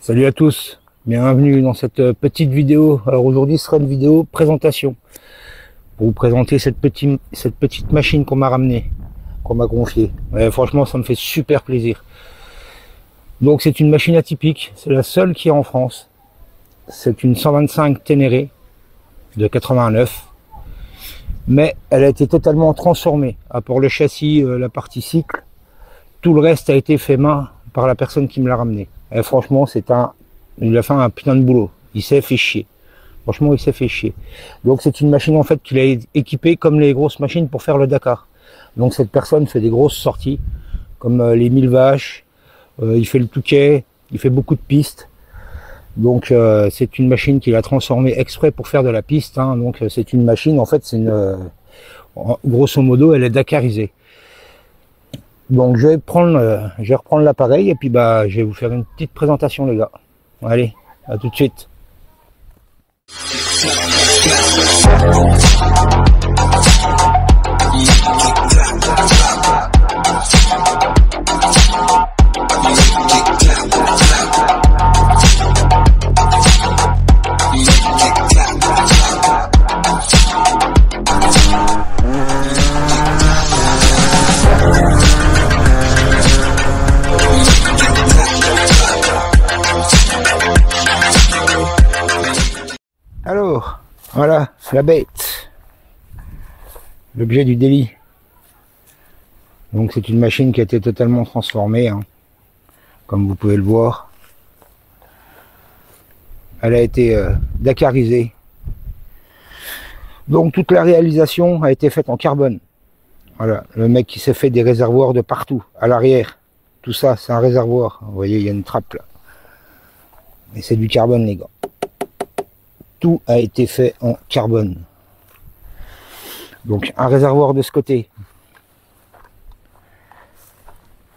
Salut à tous, bienvenue dans cette petite vidéo. Alors aujourd'hui ce sera une vidéo présentation pour vous présenter cette petite machine qu'on m'a ramenée, qu'on m'a confiée. Franchement ça me fait super plaisir. Donc c'est une machine atypique, c'est la seule qui est en France. C'est une 125 Ténéré de 89, mais elle a été totalement transformée. À part le châssis, la partie cycle, tout le reste a été fait main par la personne qui me l'a ramené. Et franchement, il a fait un putain de boulot. Il s'est fait chier. Franchement, il s'est fait chier. Donc, c'est une machine en fait qu'il a équipée comme les grosses machines pour faire le Dakar. Donc, cette personne fait des grosses sorties, comme les 1000 vaches. Il fait le Touquet. Il fait beaucoup de pistes. Donc, c'est une machine qu'il a transformée exprès pour faire de la piste. Hein. Donc, c'est une machine, en fait, grosso modo, elle est dakarisée. Donc je vais reprendre l'appareil et puis je vais vous faire une petite présentation les gars. Allez, à tout de suite. Alors, voilà, la bête, l'objet du délit. Donc c'est une machine qui a été totalement transformée, hein, comme vous pouvez le voir. Elle a été dakarisée. Donc toute la réalisation a été faite en carbone. Voilà, le mec qui s'est fait des réservoirs de partout, à l'arrière. Tout ça, c'est un réservoir. Vous voyez, il y a une trappe là. Et c'est du carbone les gars. Tout a été fait en carbone. Donc un réservoir de ce côté.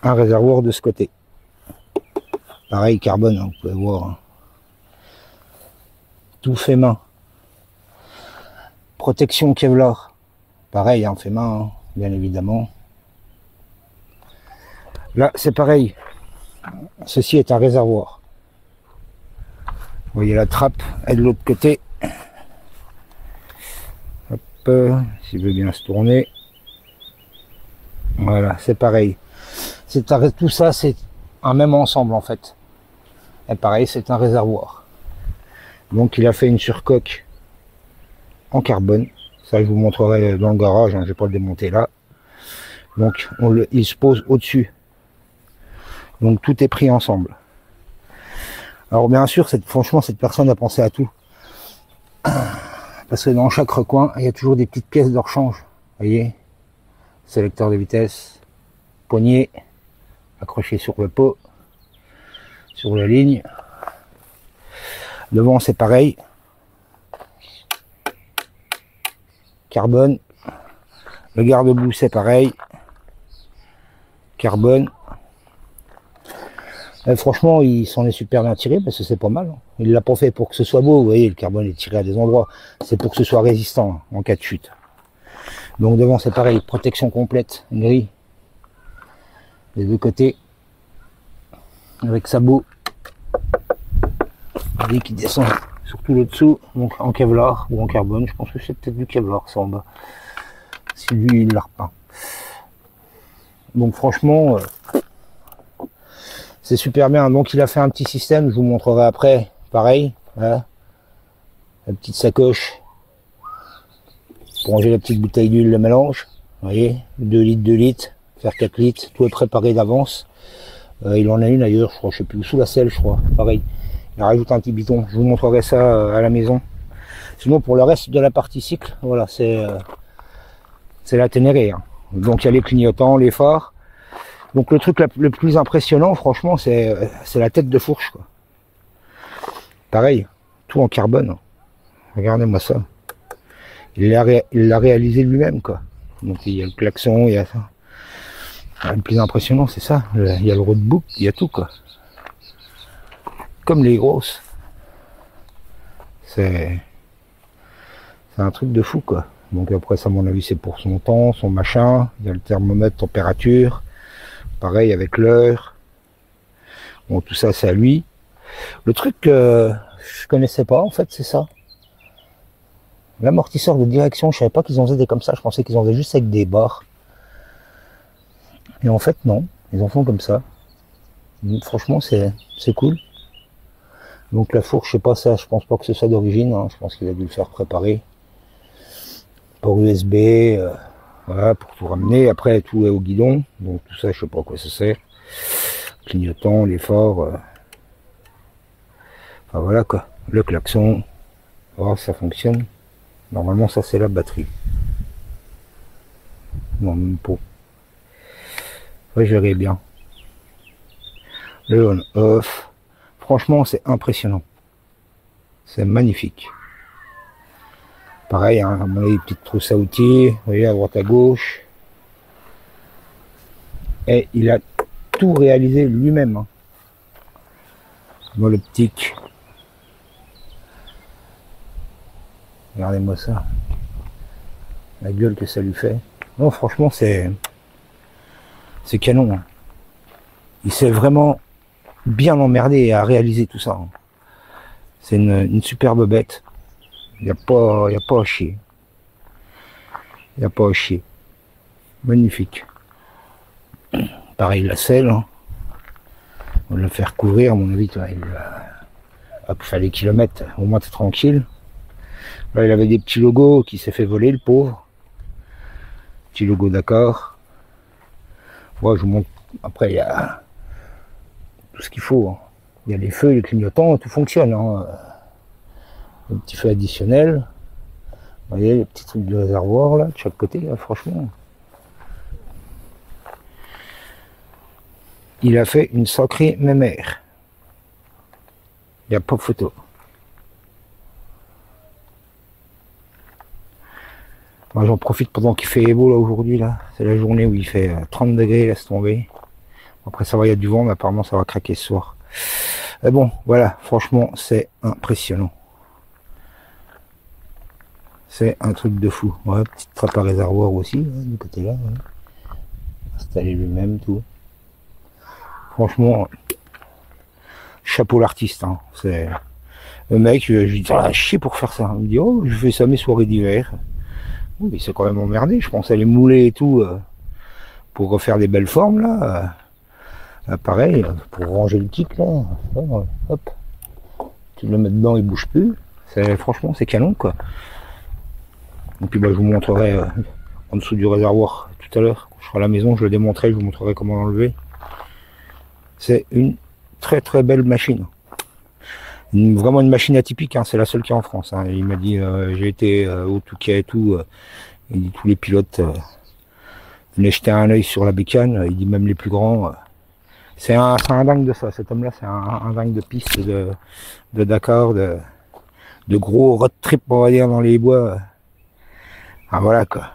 Un réservoir de ce côté. Pareil, carbone, hein, vous pouvez voir. Hein. Tout fait main. Protection Kevlar. Pareil, hein, fait main, hein, bien évidemment. Là, c'est pareil. Ceci est un réservoir. Vous voyez la trappe, elle est de l'autre côté. Hop, s'il veut bien se tourner. Voilà, c'est pareil. Tout ça, c'est un même ensemble en fait. Et pareil, c'est un réservoir. Donc il a fait une surcoque en carbone. Ça, je vous montrerai dans le garage, hein, je ne vais pas le démonter là. Donc il se pose au-dessus. Donc tout est pris ensemble. Alors bien sûr, franchement, cette personne a pensé à tout. Parce que dans chaque recoin, il y a toujours des petites pièces de rechange. Vous voyez, sélecteur de vitesse, poignée, accroché sur le pot, sur la ligne. Devant, c'est pareil. Carbone. Le garde-boue, c'est pareil. Carbone. Franchement, il s'en est super bien tiré parce que c'est pas mal. Hein. Il l'a pas fait pour que ce soit beau. Vous voyez, le carbone est tiré à des endroits. C'est pour que ce soit résistant hein, en cas de chute. Donc devant, c'est pareil. Protection complète, gris. Les deux côtés. Avec sabot. Vous qui descend surtout le dessous. Donc en Kevlar ou en carbone. Je pense que c'est peut-être du Kevlar, ça en bas. Si lui, il l'a repeint. Donc franchement... c'est super bien. Donc il a fait un petit système, je vous montrerai après. Pareil, voilà. La petite sacoche pour ranger la petite bouteille d'huile de mélange. Vous voyez, 2 litres, 2 litres, faire 4 litres, tout est préparé d'avance. Il en a une ailleurs, je crois, je sais plus, sous la selle, je crois. Pareil, il rajoute un petit bidon. Je vous montrerai ça à la maison. Sinon pour le reste de la partie cycle, voilà, c'est la Ténéré. Hein. Donc il y a les clignotants, les phares. Donc le truc le plus impressionnant, franchement, c'est la tête de fourche. Quoi. Pareil, tout en carbone. Regardez-moi ça. Il l'a réalisé lui-même, quoi. Donc il y a le klaxon, il y a ça. Le plus impressionnant, c'est ça. Il y a le roadbook, il y a tout, quoi. Comme les grosses. C'est un truc de fou, quoi. Donc après, ça, à mon avis, c'est pour son temps, son machin. Il y a le thermomètre température. Pareil avec l'heure. Bon, tout ça, c'est à lui. Le truc que je connaissais pas, en fait, c'est ça. L'amortisseur de direction, je savais pas qu'ils en faisaient des comme ça. Je pensais qu'ils en faisaient juste avec des barres. Et en fait, non. Ils en font comme ça. Donc, franchement, c'est cool. Donc la fourche, je sais pas ça, je pense pas que ce soit d'origine. Hein. Je pense qu'il a dû le faire préparer. Port USB, voilà, pour tout ramener. Après, tout est au guidon. Donc tout ça, je sais pas à quoi ça sert. Clignotant, les phares. Enfin voilà quoi. Le klaxon. Voir si ça fonctionne. Normalement, ça c'est la batterie. Non, même pas. Ouais, je verrai bien. Le on-off. Franchement, c'est impressionnant. C'est magnifique. Pareil, hein, on a des petites trousses à outils. Vous voyez, à droite à gauche. Et il a tout réalisé lui-même. Hein. Moi, l'optique. Regardez-moi ça. La gueule que ça lui fait. Non, franchement, c'est canon. Hein. Il s'est vraiment bien emmerdé à réaliser tout ça. Hein. C'est une superbe bête. Il n'y a pas à chier. Il n'y a pas à chier. Magnifique. Pareil, la selle. Hein. On va le faire couvrir, à mon avis. Il fallait qu'il le mette. Au moins, t'es tranquille. Là, il avait des petits logos qui s'est fait voler, le pauvre. Petit logo d'accord. Moi, je vous montre. Après, il y a tout ce qu'il faut. Hein. Il y a les feux, les clignotants, tout fonctionne. Hein. Un petit feu additionnel. Vous voyez les petits trucs de réservoir là, de chaque côté, là, franchement. Il a fait une sacrée mémère. Il n'y a pas de photo. Moi j'en profite pendant qu'il fait beau là aujourd'hui là. C'est la journée où il fait 30 degrés, laisse tomber. Après ça va, il y a du vent, mais apparemment ça va craquer ce soir. Mais bon, voilà, franchement, c'est impressionnant. C'est un truc de fou. Ouais, petite trappe à réservoir aussi, hein, du côté là. Ouais. Installé lui-même, tout. Franchement, chapeau l'artiste. Hein. C'est le mec, je lui dis, ah, chier pour faire ça. Il me dit, oh, je fais ça mes soirées d'hiver. Oui, mais c'est quand même emmerdé. Je pense à les mouler et tout pour refaire des belles formes là. Pareil, pour ranger le kit là. Hop. Tu le mets dedans, il bouge plus. Franchement, c'est canon quoi. Et puis bah, je vous montrerai en dessous du réservoir tout à l'heure. Quand je serai à la maison, je le démontrerai, je vous montrerai comment l'enlever. C'est une très très belle machine. Vraiment une machine atypique, hein. C'est la seule qui est en France. Hein. Il m'a dit, j'ai été au Touquet et tout. Il dit tous les pilotes venaient jeter un œil sur la bécane. Il dit même les plus grands. C'est un dingue de ça. Cet homme-là, c'est un dingue de piste de Dakar, de gros road trip, on va dire, dans les bois. Ah voilà quoi.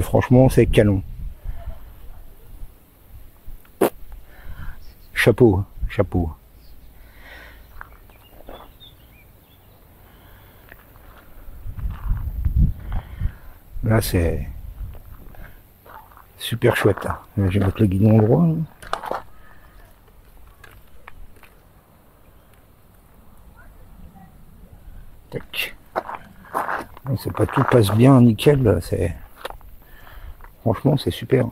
Franchement, c'est canon. Chapeau, chapeau. Là, c'est super chouette. Hein. Je vais mettre le guidon droit. Hein. Tac. C'est pas tout passe bien, nickel. Franchement, c'est super.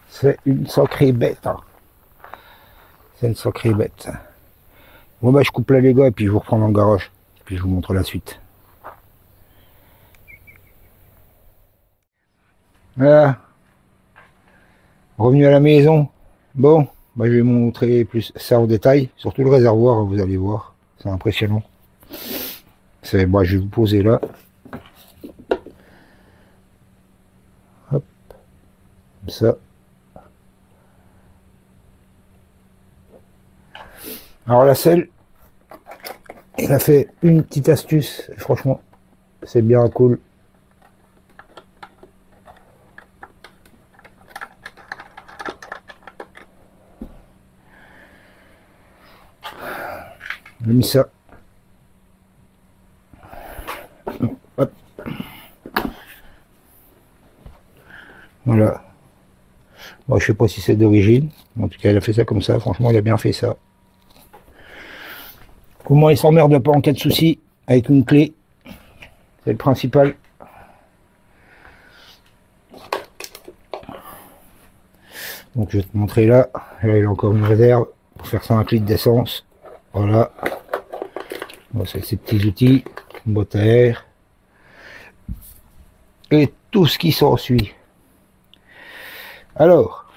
C'est une sacrée bête. Hein. C'est une sacrée bête. Bon bah je coupe la Lego et puis je vous reprends dans le garage. Puis je vous montre la suite. Voilà. Revenu à la maison. Bon, bah, je vais vous montrer plus ça en détail. Surtout le réservoir, vous allez voir. C'est impressionnant. Bah, je vais vous poser là. Hop. Comme ça. Alors la selle, Il a fait une petite astuce, franchement, c'est bien cool. J'ai mis ça. Hop. Voilà. Bon, je sais pas si c'est d'origine. En tout cas, il a fait ça comme ça. Franchement, il a bien fait ça. Au moins, il s'emmerde pas en cas de souci avec une clé. C'est le principal. Donc, je vais te montrer là. Là, il a encore une réserve pour faire 5 litres d'essence. Voilà. Bon, c'est ces petits outils. Une boîte à air. Et tout ce qui s'ensuit. Alors,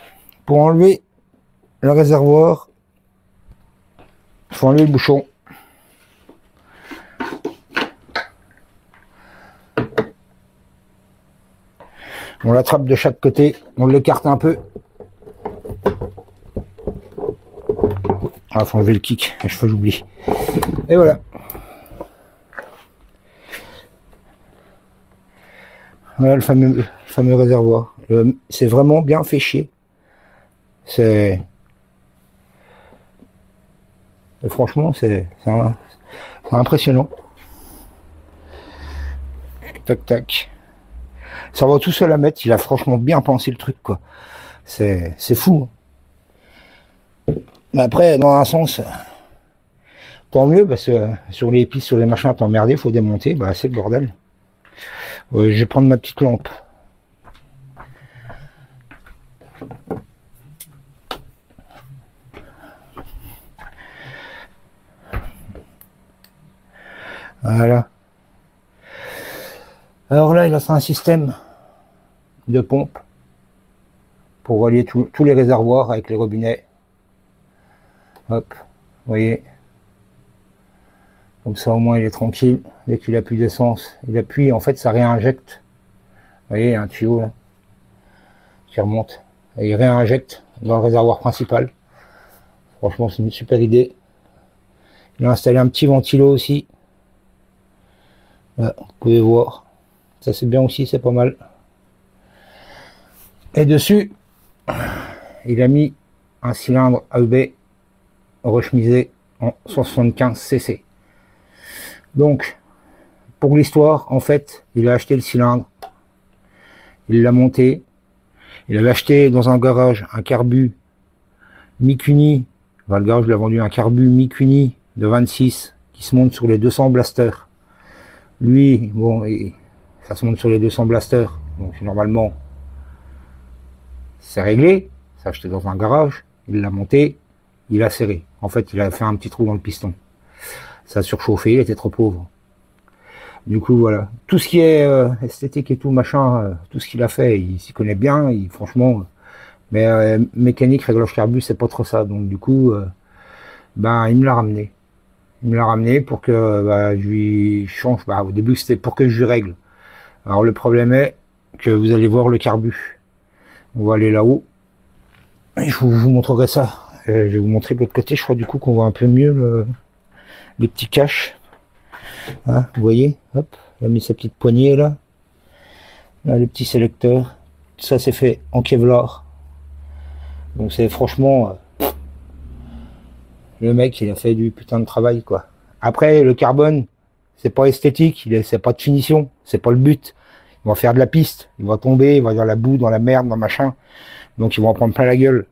pour enlever le réservoir, il faut enlever le bouchon. On l'attrape de chaque côté, on l'écarte un peu. Ah, faut enlever le kick, je fais j'oublie. Et voilà. Voilà le fameux réservoir. C'est vraiment bien fait chier. C'est franchement, c'est impressionnant. Tac tac. Ça va tout seul à mettre. Il a franchement bien pensé le truc, quoi. C'est fou. Mais après, dans un sens, tant mieux, parce que sur les pistes, sur les machins à t'emmerder, faut démonter. Bah, c'est le bordel. Je vais prendre ma petite lampe. Voilà. Alors là, il a fait un système de pompe pour relier tous les réservoirs avec les robinets. Hop, vous voyez. Comme ça, au moins, il est tranquille. Dès qu'il a plus d'essence, il appuie. En fait, ça réinjecte. Vous voyez, il y a un tuyau là qui remonte. Et il réinjecte dans le réservoir principal. Franchement, c'est une super idée. Il a installé un petit ventilo aussi. Là, vous pouvez voir. Ça, c'est bien aussi, c'est pas mal. Et dessus, il a mis un cylindre AEB rechemisé en 175 cc. Donc, pour l'histoire, en fait, il a acheté le cylindre, il l'a monté, il avait acheté dans un garage un carbu Mikuni, enfin, le garage lui a vendu un carbu Mikuni de 26 qui se monte sur les 200 blasters. Lui, bon, ça se monte sur les 200 blasters, donc normalement, c'est réglé, c'est acheté dans un garage, il l'a monté, il a serré. En fait, il a fait un petit trou dans le piston. Ça a surchauffé, il était trop pauvre. Du coup, voilà. Tout ce qui est esthétique et tout, machin, tout ce qu'il a fait, il s'y connaît bien, franchement. Mais mécanique, réglage carbu, c'est pas trop ça. Donc, du coup, ben, il me l'a ramené. Il me l'a ramené pour que je lui change. Bah, au début, c'était pour que je lui règle. Alors, le problème est que vous allez voir le carbu. On va aller là-haut. Et je vous montrerai ça. Je vais vous montrer de l'autre côté. Je crois du coup qu'on voit un peu mieux les petits caches. Hein, vous voyez, hop, il a mis sa petite poignée là. Là, les petits sélecteurs. Ça, c'est fait en Kevlar. Donc, c'est franchement... le mec, il a fait du putain de travail, quoi. Après, le carbone, c'est pas esthétique, c'est pas de finition, c'est pas le but. Il va faire de la piste, il va tomber, il va dans la boue, dans la merde, dans machin. Donc, ils vont en prendre plein la gueule.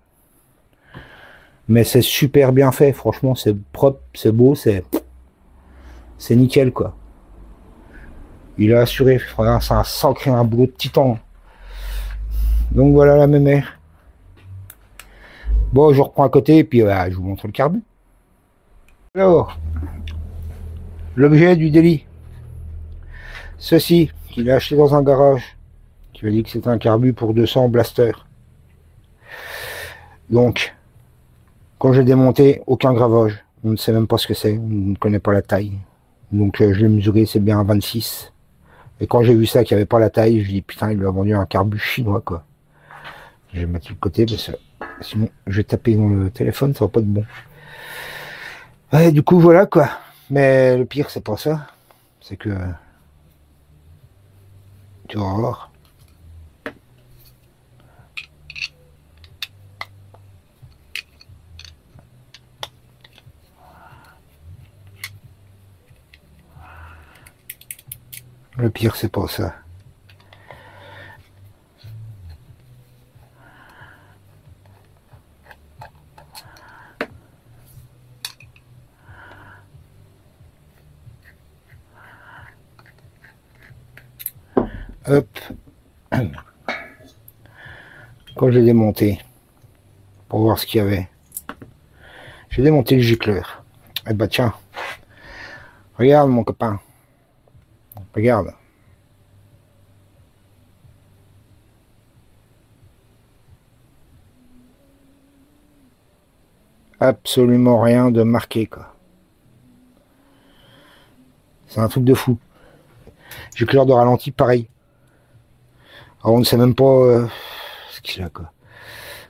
Mais c'est super bien fait, franchement, c'est propre, c'est beau, c'est nickel, quoi. Il a assuré, c'est un sacré, un boulot de titan. Donc voilà la mémère. Bon, je reprends à côté et puis je vous montre le carbu. Alors, l'objet du délit. Ceci, qu'il a acheté dans un garage, qui m'a dit que c'est un carbu pour 200 blasters. Donc, quand j'ai démonté, aucun gravage. On ne sait même pas ce que c'est, on ne connaît pas la taille. Donc je l'ai mesuré, c'est bien un 26. Et quand j'ai vu ça, qu'il n'y avait pas la taille, je dis putain, il lui a vendu un carbu chinois, quoi. Je vais mettre de côté parce que sinon je vais taper dans le téléphone, ça va pas être bon. Ouais, du coup voilà, quoi. Mais le pire, c'est pas ça. C'est que... Tu vas voir. Le pire, c'est pas ça. Hop. Quand j'ai démonté, pour voir ce qu'il y avait, j'ai démonté le gicleur. Eh bah tiens, regarde mon copain. Regarde. Absolument rien de marqué, quoi. C'est un truc de fou. Gicleur de ralenti, pareil. Alors on ne sait même pas ce qu'il a, quoi.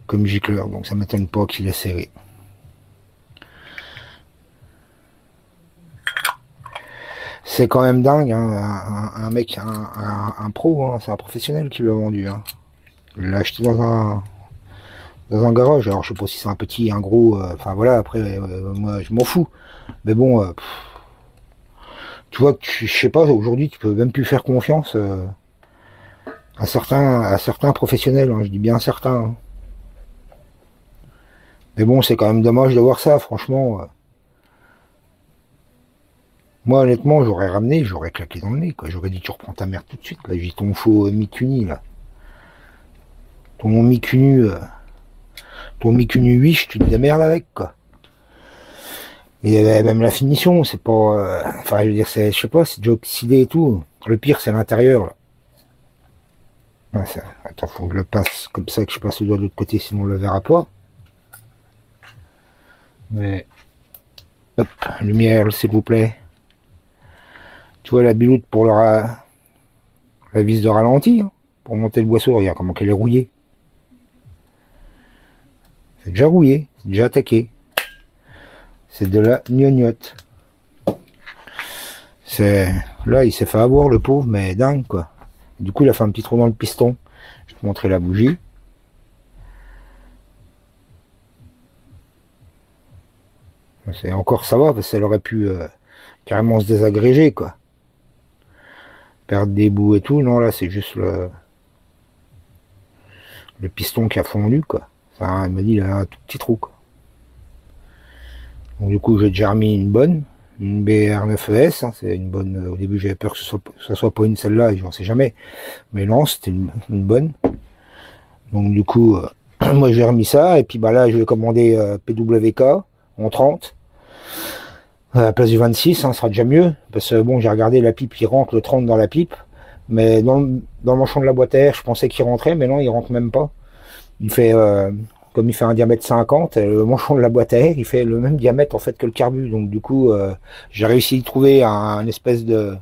Comme gicleur, donc ça m'étonne pas qu'il est serré. C'est quand même dingue, hein, un mec, un pro, hein, c'est un professionnel qui l'a vendu. Hein. Il l'a acheté dans un garage. Alors je sais pas si c'est un petit, un gros, enfin voilà, après moi je m'en fous. Mais bon, tu vois que je sais pas, aujourd'hui tu peux même plus faire confiance à certains professionnels, hein, je dis bien certains. Hein. Mais bon, c'est quand même dommage de voir ça, franchement. Moi, honnêtement, j'aurais ramené, j'aurais claqué dans le nez, quoi. J'aurais dit, tu reprends ta mère tout de suite, quoi. J'ai dit, ton faux Mikuni, là. Ton Mikunu, ton Mikunu 8, tu te démerdes avec, quoi. Et même la finition, c'est pas... enfin, je veux dire, je sais pas, c'est déjà oxydé et tout. Le pire, c'est l'intérieur, là. Ouais, attends, faut que je le passe comme ça, que je passe le doigt de l'autre côté, sinon on le verra pas. Mais... Hop, lumière, s'il vous plaît. Tu vois la biloute pour la vis de ralenti, hein, pour monter le boisseau, regarde comment qu'elle est rouillée. C'est déjà rouillé, c'est déjà attaqué. C'est de la gnognotte. Là, il s'est fait avoir, le pauvre, mais dingue, quoi. Du coup, il a fait un petit trou dans le piston. Je vais te montrer la bougie. C'est encore ça va, parce qu'elle aurait pu carrément se désagréger, quoi. Perdre des bouts et tout. Non, là, c'est juste le piston qui a fondu, quoi. Enfin, il m'a dit, il a un tout petit trou, quoi. Donc, du coup, j'ai déjà remis une bonne. Une BR9ES, hein, c'est une bonne. Au début, j'avais peur que ce soit pas une celle-là, et j'en sais jamais. Mais non, c'était une bonne. Donc, du coup, moi, j'ai remis ça. Et puis, bah là, je vais commander PWK en 30. À la place du 26, hein, ça sera déjà mieux. Parce que bon, j'ai regardé la pipe, il rentre le 30 dans la pipe. Mais dans le manchon de la boîte à air, je pensais qu'il rentrait, mais non, il rentre même pas. Il fait, comme il fait un diamètre 50, le manchon de la boîte à air, il fait le même diamètre en fait que le carbu. Donc du coup, j'ai réussi à y trouver un espèce de...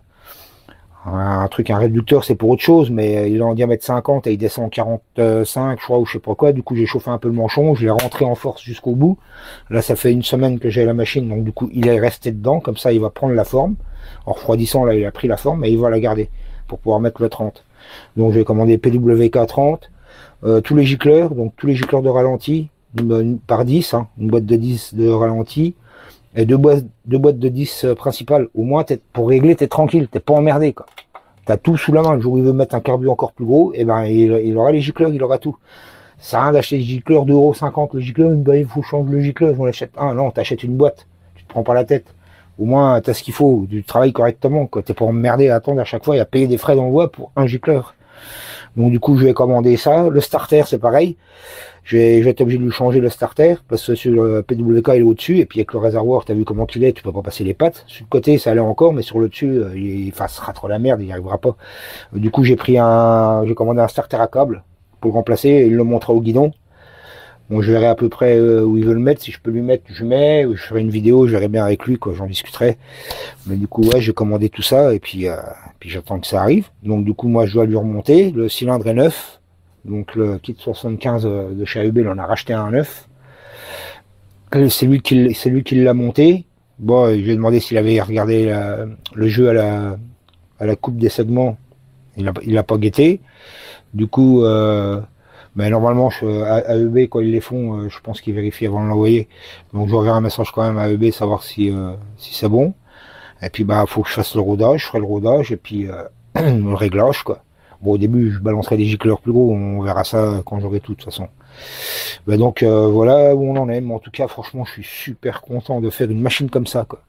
un truc, un réducteur, c'est pour autre chose, mais il est en diamètre 50 et il descend en 45, je crois, ou je sais pas quoi. Du coup, j'ai chauffé un peu le manchon, je l'ai rentré en force jusqu'au bout. Là, ça fait une semaine que j'ai la machine, donc du coup, il est resté dedans, comme ça, il va prendre la forme. En refroidissant, là, il a pris la forme, et il va la garder pour pouvoir mettre le 30. Donc, je vais commander PWK 30, tous les gicleurs, donc tous les gicleurs de ralenti, par 10, hein, une boîte de 10 de ralenti, et deux boîtes de 10 principales. Au moins, pour régler, t'es tranquille, t'es pas emmerdé, quoi. T'as tout sous la main. Le jour où il veut mettre un carbu encore plus gros, et ben il aura les gicleurs, il aura tout. Ça sert à rien d'acheter des gicleurs d'1,50€. Le gicleur, il faut changer le gicleur, on l'achète un. Non, t'achètes une boîte. Tu te prends pas la tête. Au moins, t'as ce qu'il faut. Tu travailles correctement, quoi. T'es pas emmerdé à attendre à chaque fois et à payer des frais d'envoi pour un gicleur. Donc, du coup, je vais commander ça. Le starter, c'est pareil. Je vais être obligé de lui changer le starter parce que sur le PWK il est au-dessus et puis avec le réservoir t'as vu comment il est, tu peux pas passer les pattes. Sur le côté ça allait encore mais sur le dessus il sera trop la merde, il n'y arrivera pas. Du coup j'ai commandé un starter à câble pour le remplacer et il le montrera au guidon. Bon je verrai à peu près où il veut le mettre, si je peux lui mettre je mets, ou je ferai une vidéo, je verrai bien avec lui quoi, j'en discuterai. Mais du coup ouais j'ai commandé tout ça et puis j'attends que ça arrive. Donc du coup moi je dois lui remonter, le cylindre est neuf. Donc le kit 75 de chez AEB, il en a racheté un neuf. C'est lui qui l'a monté. Bon, je lui ai demandé s'il avait regardé le jeu à la coupe des segments. Il a pas guetté. Du coup, mais normalement, à EB, quand ils les font, je pense qu'ils vérifient avant de l'envoyer. Donc, je reverrai un message quand même à EB, savoir si c'est bon. Et puis, bah, faut que je fasse le rodage, je ferai le rodage, et puis, le réglage, quoi. Bon, au début, je balancerai des gicleurs plus gros, on verra ça quand j'aurai tout, de toute façon. Bah, donc, voilà où on en est. Mais en tout cas, franchement, je suis super content de faire une machine comme ça, quoi.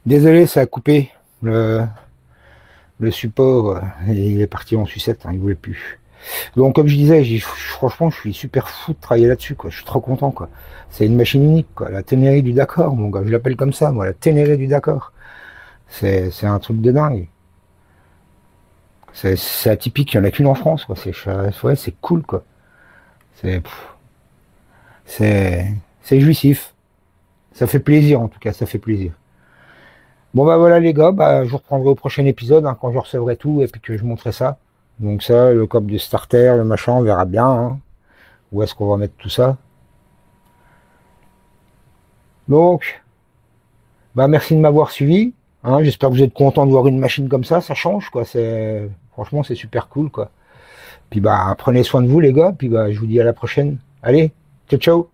Désolé, ça a coupé. Le support, il est parti en sucette, hein, il voulait plus. Donc comme je disais, franchement, je suis super fou de travailler là-dessus, quoi. Je suis trop content, quoi. C'est une machine unique, quoi. La Ténéré du Dakar, mon gars, je l'appelle comme ça, moi, la Ténéré du Dakar. C'est un truc de dingue. C'est atypique, il n'y en a qu'une en France, quoi. Ouais, c'est cool, quoi. C'est pff, c'est c'est jouissif. Ça fait plaisir, en tout cas, ça fait plaisir. Bon bah voilà les gars, bah, je vous reprendrai au prochain épisode hein, quand je recevrai tout et puis que je montrerai ça. Donc ça, le cop de starter, le machin, on verra bien. Hein. Où est-ce qu'on va mettre tout ça? Donc, bah merci de m'avoir suivi. Hein, j'espère que vous êtes content de voir une machine comme ça change quoi. Franchement c'est super cool quoi. Puis bah prenez soin de vous les gars, puis bah je vous dis à la prochaine. Allez, ciao ciao.